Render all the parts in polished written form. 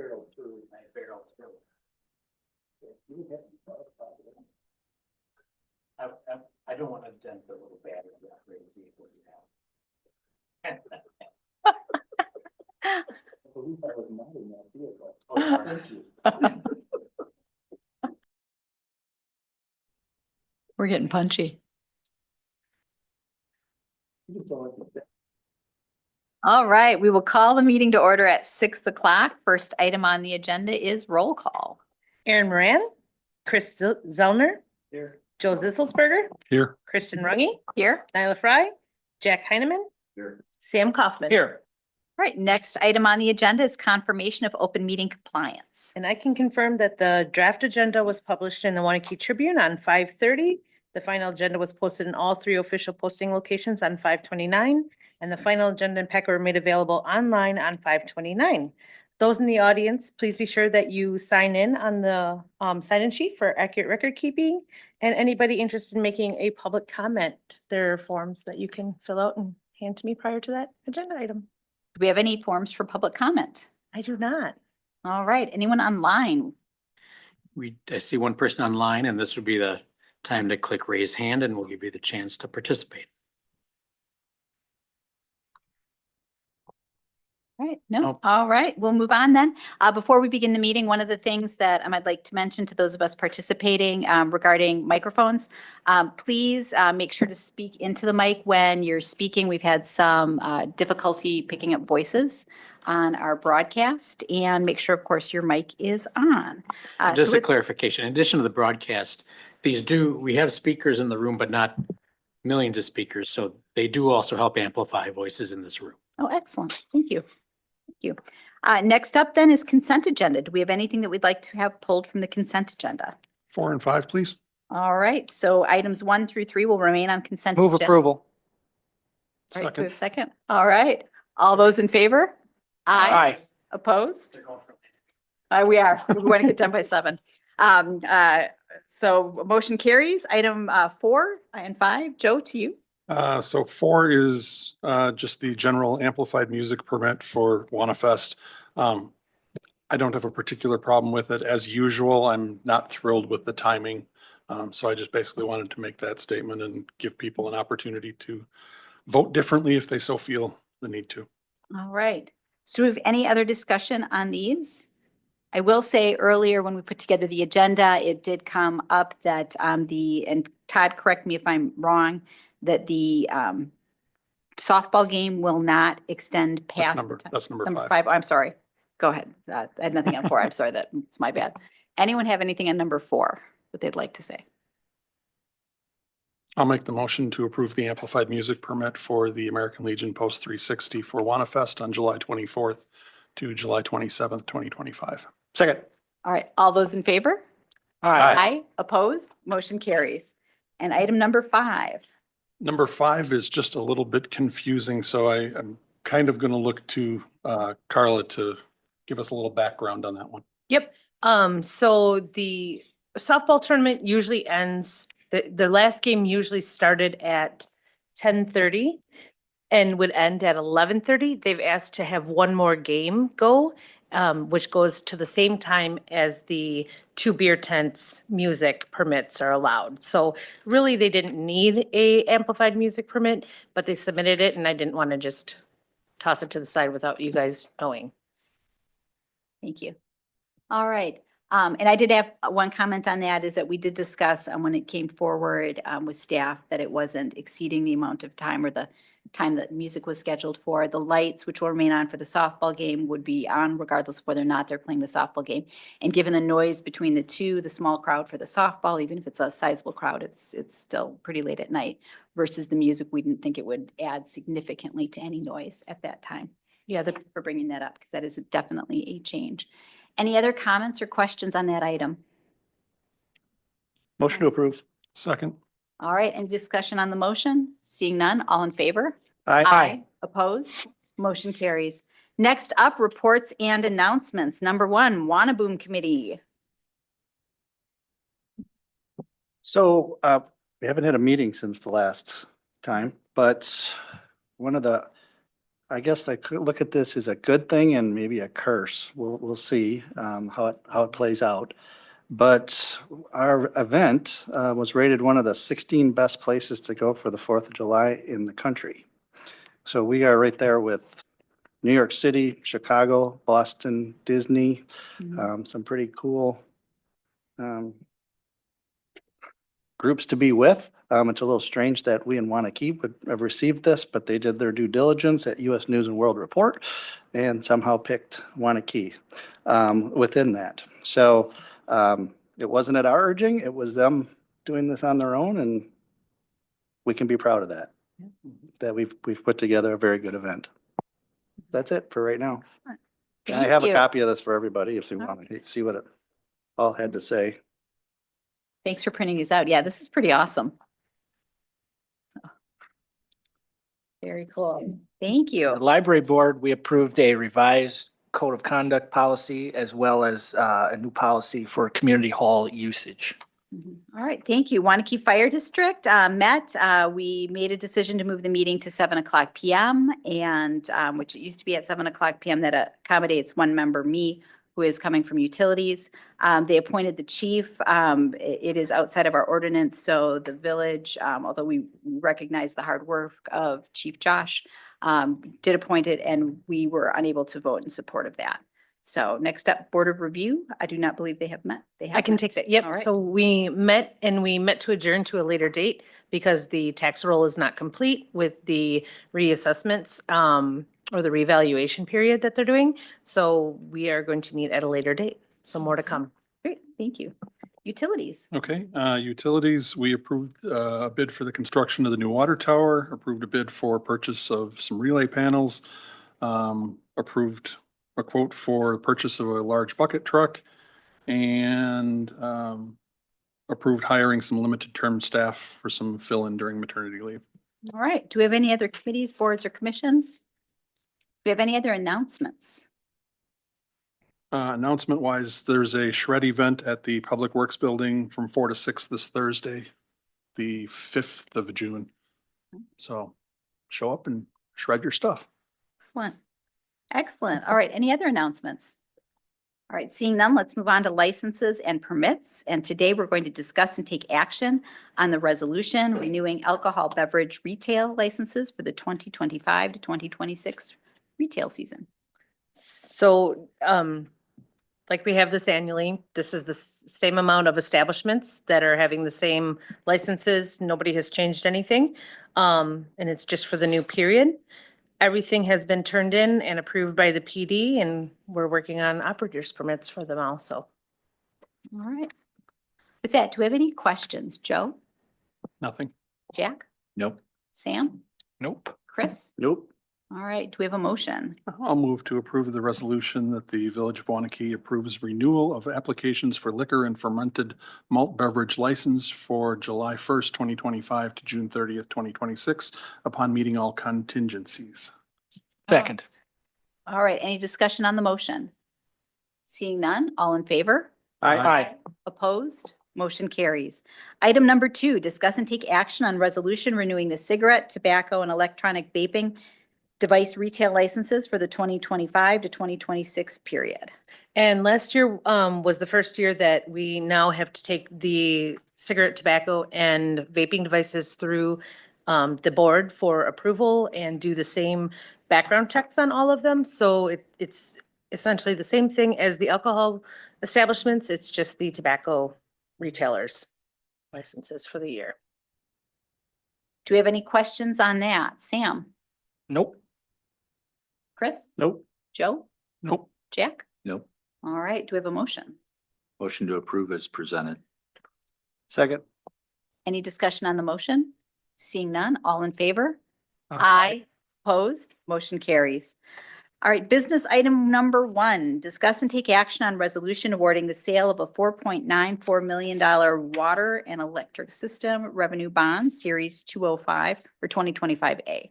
barrel through. I barrel through. I don't want to dent the little battery that crazy what you have. I believe I was not in that vehicle. Oh, thank you. We're getting punchy. All right, we will call the meeting to order at 6 o'clock. First item on the agenda is roll call. Aaron Moran, Chris Zellner, Here. Joe Zisselsberger, Here. Kristen Runge, Here. Nyla Fry, Jack Heineman, Here. Sam Kaufman. Here. All right, next item on the agenda is confirmation of open meeting compliance. And I can confirm that the draft agenda was published in the Waunakee Tribune on 5:30. The final agenda was posted in all 3 official posting locations on 5/29, and the final agenda and packet were made available online on 5/29. Those in the audience, please be sure that you sign in on the sign-in sheet for accurate record keeping. And anybody interested in making a public comment, there are forms that you can fill out and hand to me prior to that agenda item. Do we have any forms for public comment? I do not. All right, anyone online? I see one person online, and this would be the time to click raise hand, and we'll give you the chance to participate. All right, no, Nope. all right, we'll move on then. Before we begin the meeting, one of the things that I'd like to mention to those of us participating regarding microphones, please make sure to speak into the mic when you're speaking. We've had some difficulty picking up voices on our broadcast, and make sure, of course, your mic is on. Just so a with- clarification, in addition to the broadcast, we have speakers in the room, but not millions of speakers. So they do also help amplify voices in this room. Oh, excellent. Thank you. Thank you. Next up then is consent agenda. Do we have anything that we'd like to have pulled from the consent agenda? 4 and 5, please. All right, so items 1 through 3 will remain on consent. Move agenda. approval. All right, do we have Second. a second? All right, all those in favor? Aye. Opposed? We are. We want to get done by 7. So motion carries. Item 4 and 5. Joe, to you. So 4 is just the general amplified music permit for WaunaFest. I don't have a particular problem with it. As usual, I'm not thrilled with the timing. So I just basically wanted to make that statement and give people an opportunity to vote differently if they so feel the need to. All right. So do we have any other discussion on these? I will say earlier when we put together the agenda, it did come up that and Todd, correct me if I'm wrong, that the softball game will not extend past. That's number Number 5. 5. I'm sorry. Go ahead. I had nothing on 4. I'm sorry. That's my bad. Anyone have anything on number 4 that they'd like to say? I'll make the motion to approve the amplified music permit for the American Legion Post 360 for WaunaFest on July 24th to July 27th, 2025. Second. All right. All those in favor? Aye. Opposed? Motion carries. And item number 5. Number 5 is just a little bit confusing, so I'm kind of going to look to Carla to give us a little background on that one. Yep. So the softball tournament usually ends, their last game usually started at 10:30 and would end at 11:30. They've asked to have one more game go, which goes to the same time as the 2 beer tents music permits are allowed. So really, they didn't need a amplified music permit, but they submitted it and I didn't want to just toss it to the side without you guys knowing. Thank you. All right. And I did have one comment on that is that we did discuss when it came forward with staff that it wasn't exceeding the amount of time or the time that music was scheduled for. The lights, which will remain on for the softball game, would be on regardless of whether or not they're playing the softball game. And given the noise between the two, the small crowd for the softball, even if it's a sizable crowd, it's still pretty late at night versus the music. We didn't think it would add significantly to any noise at that time. Yeah, Thank you for bringing that up because that is definitely a change. Any other comments or questions on that item? Motion to approve. Second. All right, any discussion on the motion? Seeing none, all in favor? Opposed? Motion carries. Next up, reports and announcements. Number 1, WaunaBoom Committee. So we haven't had a meeting since the last time, but one of the I guess I could look at this as a good thing and maybe a curse. We'll see how it plays out. But our event was rated one of the 16 best places to go for the 4th of July in the country. So we are right there with New York City, Chicago, Boston, Disney, some pretty cool groups to be with. It's a little strange that we in Waunakee would have received this, but they did their due diligence at US News and World Report and somehow picked Waunakee within that. So it wasn't at our urging, it was them doing this on their own, and we can be proud of that, that we've put together a very good event. That's it for right now. Excellent. And I Thank have a you. copy of this for everybody if they All want to see what it all had to say. Thanks for printing these out. Yeah, this is pretty awesome. Very cool. Thank The you. library board, we approved a revised code of conduct policy as well as a new policy for community hall usage. All right, thank you. Waunakee Fire District met. We made a decision to move the meeting to 7:00 PM and which it used to be at 7:00 PM. That accommodates one member, me, who is coming from utilities. They appointed the chief. It is outside of our ordinance, so the village, although we recognize the hard work of Chief Josh, did appoint it, and we were unable to vote in support of that. So next up, Board of Review. I do not believe they have met. They have I can met. take that. All Yep. right. So we met to adjourn to a later date because the tax roll is not complete with the reassessments or the revaluation period that they're doing. So we are going to meet at a later date. So more to come. Great, thank you. Utilities. Okay, utilities, we approved a bid for the construction of the new water tower, approved a bid for purchase of some relay panels, approved a quote for purchase of a large bucket truck, and approved hiring some limited term staff for some fill-in during maternity leave. All right, do we have any other committees, boards, or commissions? Do we have any other announcements? Announcement wise, there's a shred event at the Public Works Building from 4 to 6 this Thursday, the 5th of June. So show up and shred your stuff. Excellent. Excellent. All right, any other announcements? All right, seeing none, let's move on to licenses and permits. And today we're going to discuss and take action on the resolution renewing alcohol beverage retail licenses for the 2025 to 2026 retail season. So, like we have this annually, this is the same amount of establishments that are having the same licenses. Nobody has changed anything. And it's just for the new period. Everything has been turned in and approved by the PD, and we're working on operators permits for them also. All right. With that, do we have any questions? Joe? Nothing. Jack? Nope. Sam? Nope. Chris? Nope. All right, do we have a motion? I'll move to approve the resolution that the Village of Waunakee approves renewal of applications for liquor and fermented malt beverage license for July 1st, 2025 to June 30th, 2026 upon meeting all contingencies. Second. All right, any discussion on the motion? Seeing none, all in favor? Aye. Opposed? Motion carries. Item number 2, discuss and take action on resolution renewing the cigarette, tobacco, and electronic vaping device retail licenses for the 2025 to 2026 period. And last year was the first year that we now have to take the cigarette, tobacco, and vaping devices through the board for approval and do the same background checks on all of them. So it's essentially the same thing as the alcohol establishments. It's just the tobacco retailers licenses for the year. Do we have any questions on that? Sam? Nope. Chris? Nope. Joe? Nope. Jack? Nope. All right, do we have a motion? Motion to approve as presented. Second. Any discussion on the motion? Seeing none, all in favor? Aye. Opposed? Motion carries. All right, business item number 1, discuss and take action on resolution awarding the sale of a $4.94 million water and electric system revenue bond, Series 205 for 2025A.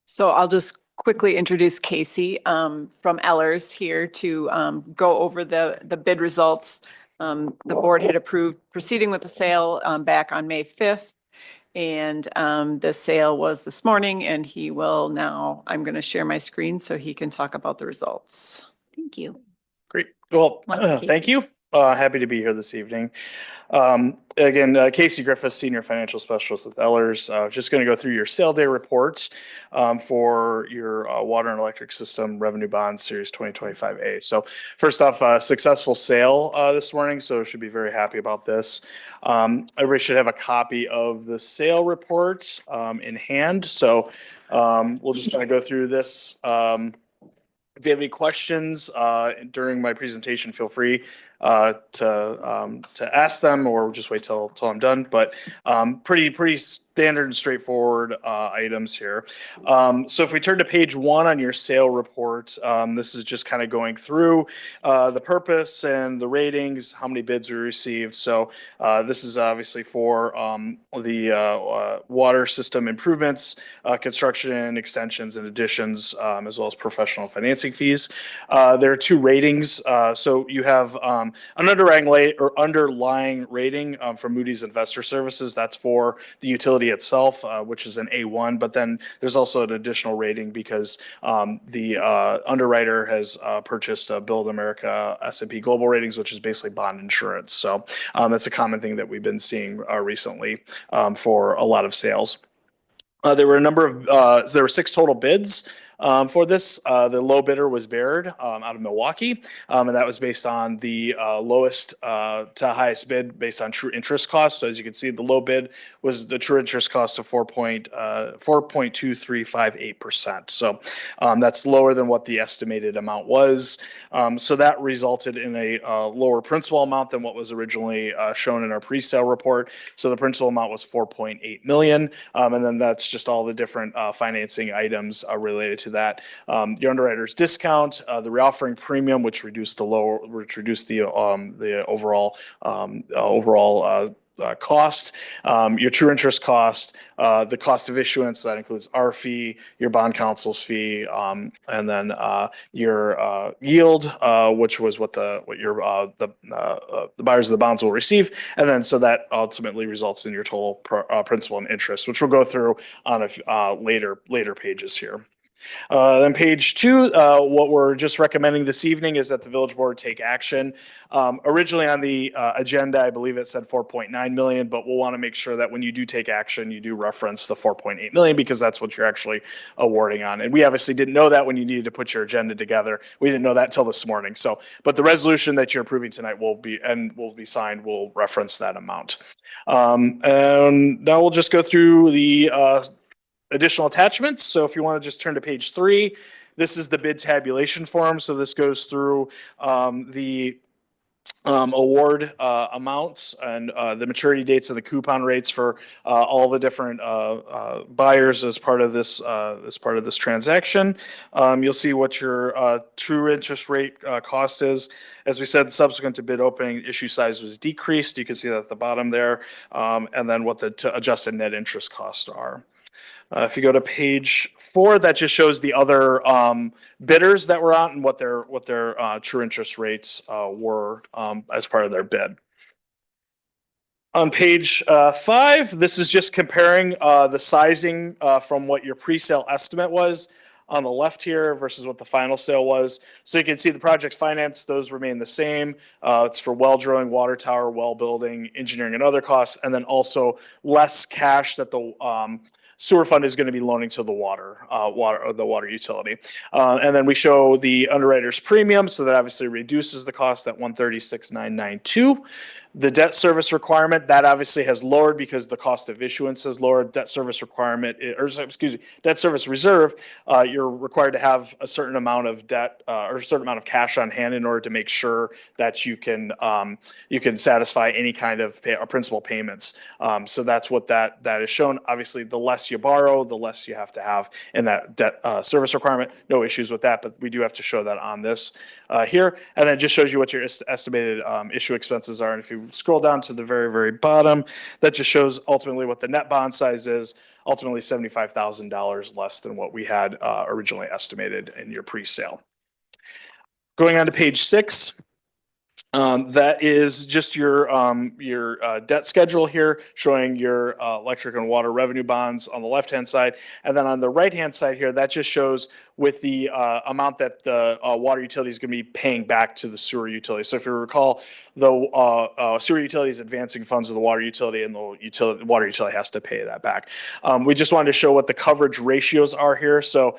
So I'll just quickly introduce Casey from Ellers here to go over the bid results. The board had approved proceeding with the sale back on May 5th. And the sale was this morning, and he will now, I'm going to share my screen so he can talk about the results. Thank you. Great. Well, Wonderful, thank you. Happy to be here this evening. Again, Casey Griffiths, Senior Financial Specialist with Ellers. Just going to go through your sale day reports for your water and electric system revenue bond series 2025A. So first off, successful sale this morning, so should be very happy about this. Everybody should have a copy of the sale report in hand. So we'll just kind of go through this. If you have any questions during my presentation, feel free to ask them, or just wait till I'm done. But pretty standard and straightforward items here. So if we turn to page 1 on your sale report, this is just kind of going through the purpose and the ratings, how many bids we received. So this is obviously for the water system improvements, construction extensions and additions, as well as professional financing fees. There are 2 ratings. So you have an underlying rating from Moody's Investor Services. That's for the utility itself, which is an A1. But then there's also an additional rating because the underwriter has purchased Build America S&P Global Ratings, which is basically bond insurance. So that's a common thing that we've been seeing recently for a lot of sales. There were 6 total bids for this. The low bidder was Baird out of Milwaukee, and that was based on the lowest to highest bid based on true interest cost. So as you can see, the low bid was the true interest cost of 4.2358%. So that's lower than what the estimated amount was. So that resulted in a lower principal amount than what was originally shown in our pre-sale report. So the principal amount was $4.8 million, and then that's just all the different financing items related to that. Your underwriter's discount, the reoffering premium, which reduced the overall cost, your true interest cost, the cost of issuance, that includes our fee, your bond counsel's fee, and then your yield, which was what the buyers of the bonds will receive, and then so that ultimately results in your total principal and interest, which we'll go through on later pages here. Then page 2, what we're just recommending this evening is that the village board take action. Originally on the agenda, I believe it said 4.9 million, but we'll want to make sure that when you do take action, you do reference the 4.8 million because that's what you're actually awarding on. And we obviously didn't know that when you needed to put your agenda together. We didn't know that till this morning. So, but the resolution that you're approving tonight will be signed. Will reference that amount. And now we'll just go through the additional attachments. So if you want to just turn to page 3, this is the bid tabulation form. So this goes through the award amounts and the maturity dates and the coupon rates for all the different buyers as part of this transaction. You'll see what your true interest rate cost is. As we said, subsequent to bid opening, issue size was decreased. You can see that at the bottom there, and then what the adjusted net interest costs are. If you go to page 4, that just shows the other bidders that were out and what their true interest rates were as part of their bid. On page 5, this is just comparing the sizing from what your pre-sale estimate was on the left here versus what the final sale was. So you can see the project's finance, those remain the same. It's for well drilling, water tower, well building, engineering and other costs, and then also less cash that the sewer fund is going to be loaning to the water utility. And then we show the underwriter's premium. So that obviously reduces the cost at $136,992. The debt service requirement, that obviously has lowered because the cost of issuance has lowered. Debt service requirement, debt service reserve, you're required to have a certain amount of debt or a certain amount of cash on hand in order to make sure that you can satisfy any kind of principal payments. So that's what that is shown. Obviously, the less you borrow, the less you have to have in that debt service requirement. No issues with that, but we do have to show that on this here. And then it just shows you what your estimated issue expenses are. And if you scroll down to the very, very bottom, that just shows ultimately what the net bond size is, ultimately $75,000 less than what we had originally estimated in your pre-sale. Going on to page 6, That is just your debt schedule here, showing your electric and water revenue bonds on the left-hand side. And then on the right-hand side here, that just shows with the amount that the water utility is going to be paying back to the sewer utility. So if you recall, the sewer utility is advancing funds to the water utility, and the water utility has to pay that back. We just wanted to show what the coverage ratios are here. So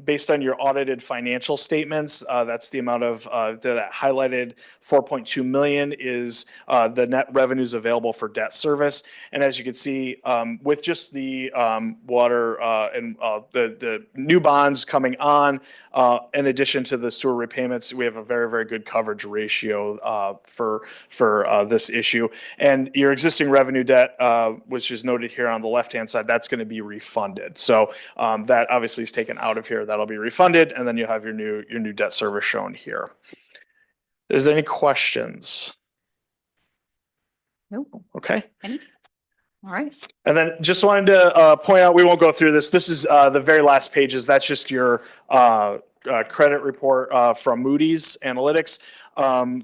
based on your audited financial statements, that's the amount of that highlighted 4.2 million is the net revenues available for debt service. And as you can see, with just the water and the new bonds coming on, in addition to the sewer repayments, we have a very, very good coverage ratio for this issue. And your existing revenue debt, which is noted here on the left-hand side, that's going to be refunded. So that obviously is taken out of here. That'll be refunded, and then you have your new debt service shown here. Is there any questions? Nope. Okay. Any? All right. And then just wanted to point out, we won't go through this. This is the very last pages. That's just your credit report from Moody's Analytics.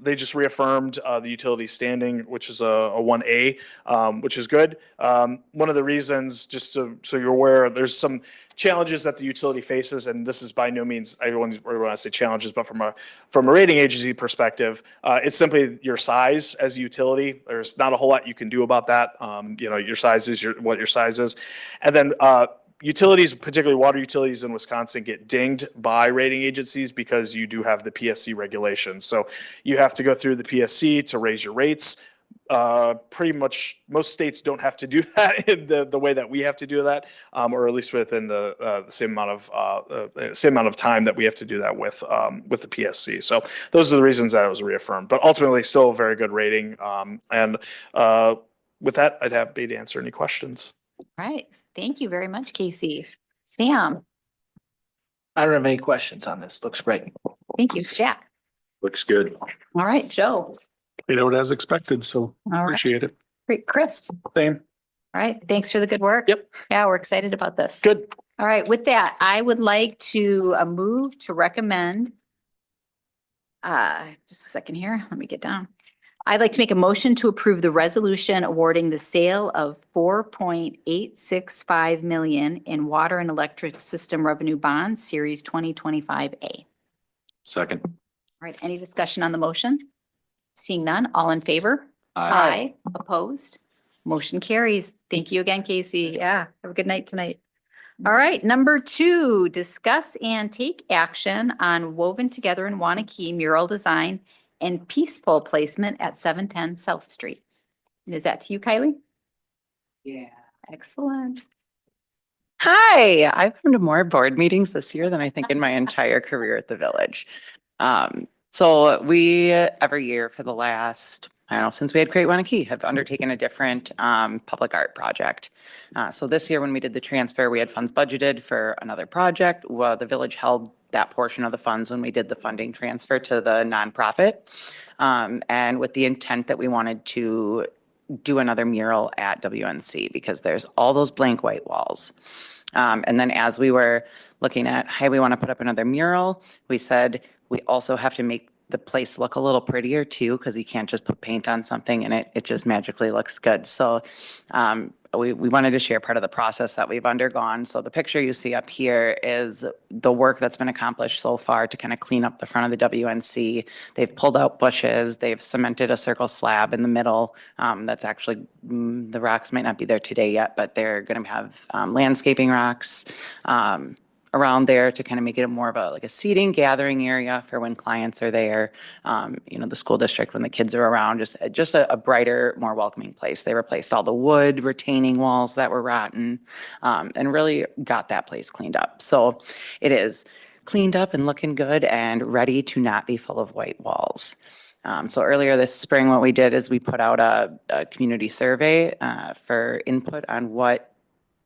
They just reaffirmed the utility standing, which is a 1A, which is good. One of the reasons, just so you're aware, there's some challenges that the utility faces, and this is by no means, I don't want to say challenges, but from a rating agency perspective, it's simply your size as a utility. There's not a whole lot you can do about that. Your size is what your size is. And then utilities, particularly water utilities in Wisconsin, get dinged by rating agencies because you do have the PSC regulations. So you have to go through the PSC to raise your rates. Pretty much most states don't have to do that in the way that we have to do that, or at least within the same amount of time that we have to do that with the PSC. So those are the reasons that it was reaffirmed. But ultimately, still a very good rating. And with that, I'd have to answer any questions. All right. Thank you very much, Casey. Sam. I don't have any questions on this. Looks great. Thank you, Jack. Looks good. All right, Joe. Played out as expected, so All right. appreciate it. Great, Chris. Same. All right. Thanks for the good work. Yep. Yeah, we're excited about this. Good. All right. With that, I would like to move to recommend. Just a second here. Let me get down. I'd like to make a motion to approve the resolution awarding the sale of 4.865 million in water and electric system revenue bonds, series 2025A. Second. All right. Any discussion on the motion? Seeing none, all in favor? Aye. Opposed? Motion carries. Thank you again, Casey. Yeah, have a good night tonight. All right, number 2, discuss and take action on woven together in Waunakee mural design and peaceful placement at 710 South Street. And is that to you, Kylie? Yeah. Excellent. Hi, I've come to more board meetings this year than I think in my entire career at the village. So we every year for the last, I don't know, since we had Create Waunakee, have undertaken a different public art project. So this year when we did the transfer, we had funds budgeted for another project. Well, the village held that portion of the funds when we did the funding transfer to the nonprofit. And with the intent that we wanted to do another mural at WNC because there's all those blank white walls. And then as we were looking at, hey, we want to put up another mural, we said we also have to make the place look a little prettier too, because you can't just put paint on something and it just magically looks good. So we wanted to share part of the process that we've undergone. So the picture you see up here is the work that's been accomplished so far to kind of clean up the front of the WNC. They've pulled out bushes. They've cemented a circle slab in the middle. That's actually, the rocks might not be there today yet, but they're going to have landscaping rocks around there to kind of make it more of a seating gathering area for when clients are there. The school district, when the kids are around, just a brighter, more welcoming place. They replaced all the wood retaining walls that were rotten, and really got that place cleaned up. So it is cleaned up and looking good and ready to not be full of white walls. So earlier this spring, what we did is we put out a community survey for input on what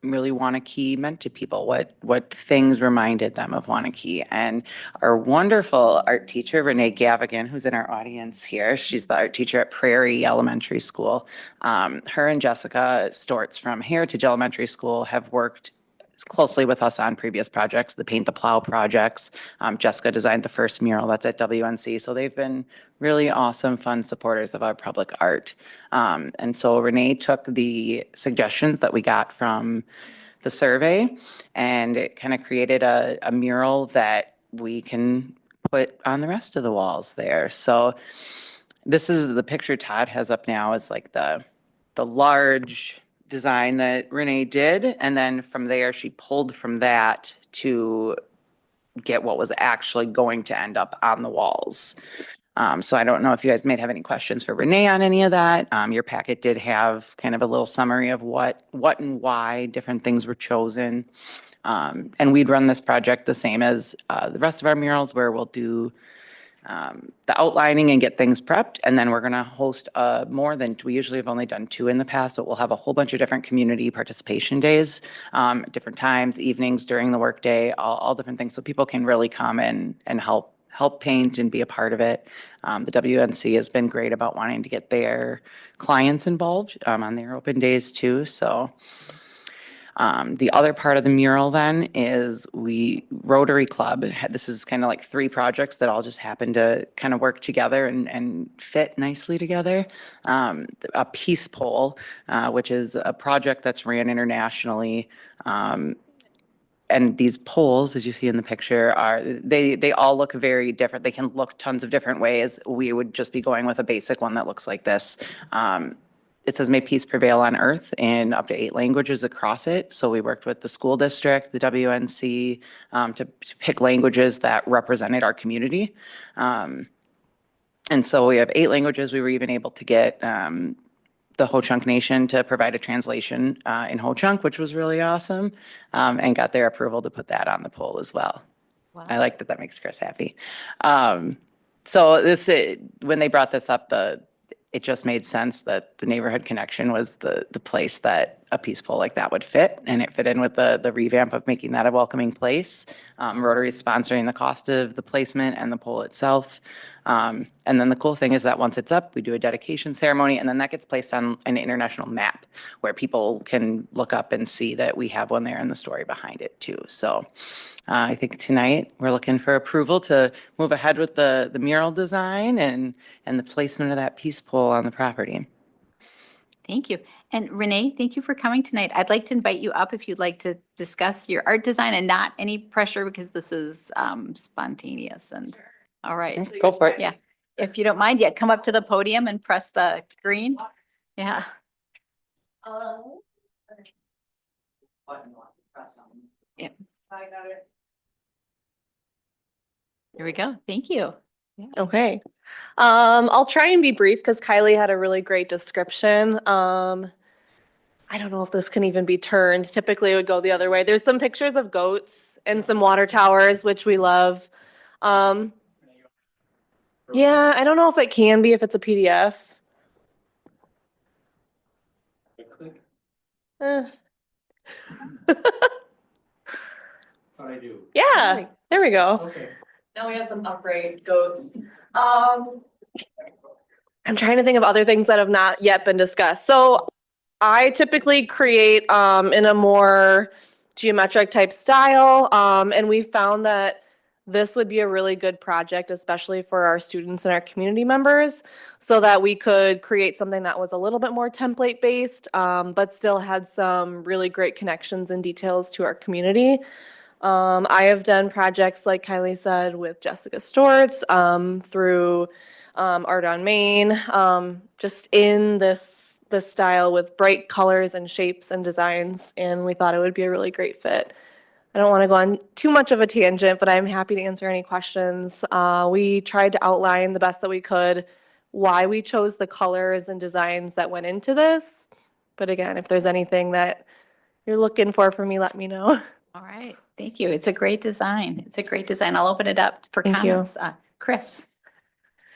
really Waunakee meant to people, what things reminded them of Waunakee. And our wonderful art teacher, Renee Gavigan, who's in our audience here, she's the art teacher at Prairie Elementary School. Her and Jessica Stortz from Heritage Elementary School have worked closely with us on previous projects, the Paint the Plow projects. Jessica designed the first mural that's at WNC. So they've been really awesome, fun supporters of our public art. And so Renee took the suggestions that we got from the survey and it kind of created a mural that we can put on the rest of the walls there. So this is the picture Todd has up now is like the large design that Renee did. And then from there, she pulled from that to get what was actually going to end up on the walls. So I don't know if you guys may have any questions for Renee on any of that. Your packet did have kind of a little summary of what and why different things were chosen. And we'd run this project the same as the rest of our murals where we'll do the outlining and get things prepped. And then we're going to host more than, we usually have only done 2 in the past, but we'll have a whole bunch of different community participation days, different times, evenings during the workday, all different things. So people can really come in and help paint and be a part of it. The WNC has been great about wanting to get their clients involved on their open days too. So the other part of the mural then is Rotary Club. This is kind of like 3 projects that all just happen to kind of work together and fit nicely together. A peace pole, which is a project that's ran internationally. And these poles, as you see in the picture, they all look very different. They can look tons of different ways. We would just be going with a basic one that looks like this. It says, "May peace prevail on earth," in up to 8 languages across it. So we worked with the school district, the WNC, to pick languages that represented our community. And so we have 8 languages. We were even able to get the Ho-Chunk Nation to provide a translation in Ho-Chunk, which was really awesome, and got their approval to put that on the pole as well. Wow. I like that. That makes Chris happy. So when they brought this up, it just made sense that the neighborhood connection was the place that a peace pole like that would fit, and it fit in with the revamp of making that a welcoming place. Rotary is sponsoring the cost of the placement and the pole itself. And then the cool thing is that once it's up, we do a dedication ceremony, and then that gets placed on an international map where people can look up and see that we have one there and the story behind it too. So I think tonight we're looking for approval to move ahead with the mural design and the placement of that peace pole on the property. Thank you. And Renee, thank you for coming tonight. I'd like to invite you up if you'd like to discuss your art design and not any pressure because this is spontaneous and all right. Go for it. Yeah. If you don't mind, yeah, come up to the podium and press the green. Yeah. Yeah. Here we go. Thank you. Okay. I'll try and be brief because Kylie had a really great description. I don't know if this can even be turned. Typically it would go the other way. There's some pictures of goats and some water towers, which we love. Yeah, I don't know if it can be if it's a PDF. Eh. I do. Yeah, there we go. Okay. Now we have some upright goats. I'm trying to think of other things that have not yet been discussed. So I typically create in a more geometric type style. And we found that this would be a really good project, especially for our students and our community members, so that we could create something that was a little bit more template based, but still had some really great connections and details to our community. I have done projects, like Kylie said, with Jessica Storts, through Art on Main, just in this style with bright colors and shapes and designs, and we thought it would be a really great fit. I don't want to go on too much of a tangent, but I'm happy to answer any questions. We tried to outline the best that we could why we chose the colors and designs that went into this. But again, if there's anything that you're looking for from me, let me know. All right. Thank you. It's a great design. It's a great design. I'll open it up for Thank you. comments. Chris,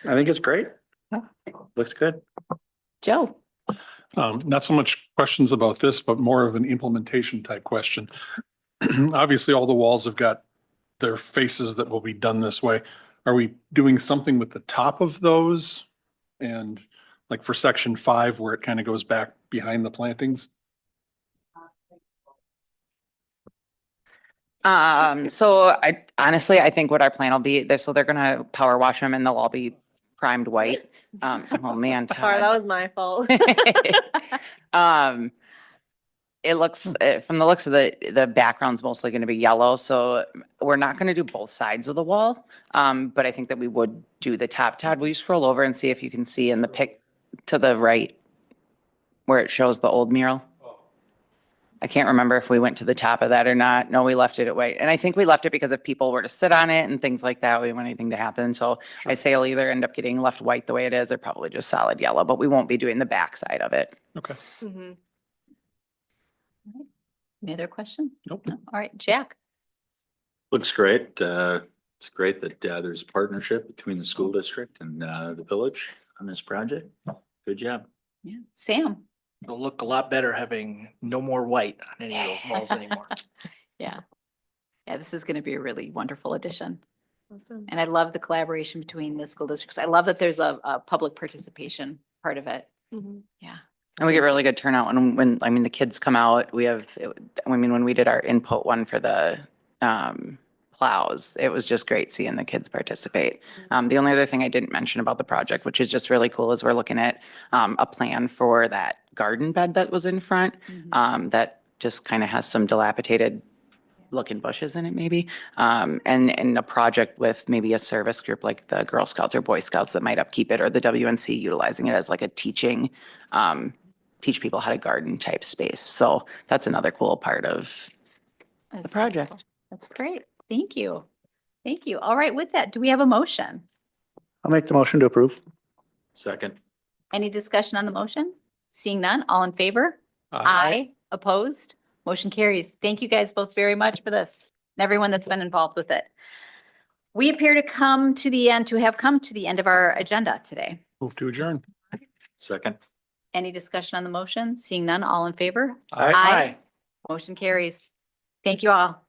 I think it's great. Looks good. Joe. Not so much questions about this, but more of an implementation type question. Obviously, all the walls have got their faces that will be done this way. Are we doing something with the top of those? And like for section 5, where it kind of goes back behind the plantings? So I honestly, I think what our plan will be, so they're gonna power wash them and they'll all be primed white. Oh man, Sorry, that Todd. was my fault. It looks, from the looks of the background's mostly gonna be yellow, so we're not gonna do both sides of the wall. But I think that we would do the top. Todd, will you scroll over and see if you can see in the pic to the right where it shows the old mural? I can't remember if we went to the top of that or not. No, we left it at white. And I think we left it because if people were to sit on it and things like that, we didn't want anything to happen. So I say it'll either end up getting left white the way it is or probably just solid yellow, but we won't be doing the back side of it. Okay. Mhm. Any other questions? Nope. No? All right, Jack. Looks great. It's great that there's a partnership between the school district and the village on this project. Good job. Yeah. Sam. It'll look a lot better having no more white on any of those walls anymore. Yeah. Yeah, this is going to be a really wonderful addition. Awesome. And I love the collaboration between the school districts. I love that there's a public participation part of it. Mhm. Yeah. And we get really good turnout when, I mean, the kids come out, when we did our input one for the plows, it was just great seeing the kids participate. The only other thing I didn't mention about the project, which is just really cool, is we're looking at a plan for that garden bed that was in front, that just kind of has some dilapidated looking bushes in it maybe. And a project with maybe a service group like the Girl Scouts or Boy Scouts that might upkeep it, or the WNC utilizing it as like a teach people how to garden type space. So that's another cool part of the project. Wonderful. That's great. Thank you. Thank you. All right, with that, do we have a motion? I'll make the motion to approve. Second. Any discussion on the motion? Seeing none, all in favor? Aye. Opposed? Motion carries. Thank you guys both very much for this and everyone that's been involved with it. We appear to have come to the end of our agenda today. Move to adjourn. Second. Any discussion on the motion? Seeing none, all in favor? Aye. Aye. Motion carries. Thank you all.